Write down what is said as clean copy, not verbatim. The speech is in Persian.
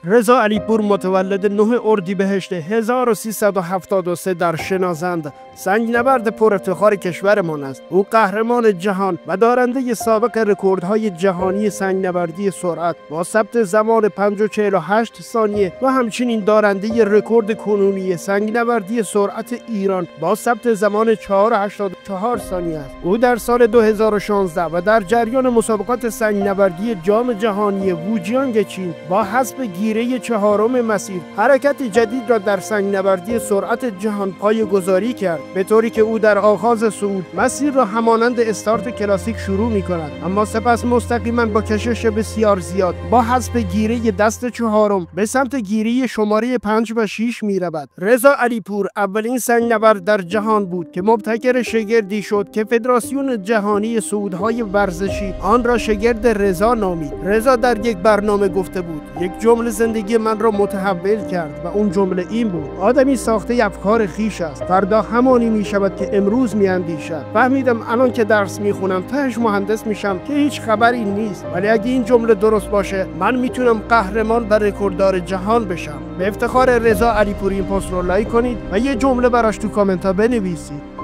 رضا علیپور متولد 9 اردیبهشت 1373 در شنازند سنگنبرد پر افتخار کشورمان است. او قهرمان جهان و دارنده سابق رکوردهای جهانی سنگنبردی سرعت با ثبت زمان 5:48 ثانیه و همچنین دارنده رکورد کنونی سنگنبردی سرعت ایران با ثبت زمان 4:84 ثانیه است. او در سال 2016 و در جریان مسابقات سنگنبردی جام جهانی ووجیانگ چین با حذف گیره 4م مسیر حرکت جدید را در سنگنبردی سرعت جهان پایه‌گذاری کرد، به طوری که او در آغاز صعود مسیر را همانند استارت کلاسیک شروع می کند، اما سپس مستقیما با کشش بسیار زیاد با حذف گیره دست 4م به سمت گیره شماره 5 و 6 می رود. رضا علیپور اولین سنگنبرد در جهان بود که مبتکر شگردی شد که فدراسیون جهانی صعودهای ورزشی آن را شگرد رضا نامید. رضا در یک برنامه گفته بود: یک جمله زندگی من را متحول کرد و اون جمله این بود: آدمی ساخته افکار خیش است، فردا همانی می شود که امروز می اندیشد. فهمیدم الان که درس می خونم تهش مهندس میشم که هیچ خبری نیست، ولی اگه این جمله درست باشه من میتونم قهرمان و رکورددار جهان بشم. به افتخار رضا علیپور این پست رو لایک کنید و یه جمله براش تو کامنت ها بنویسید.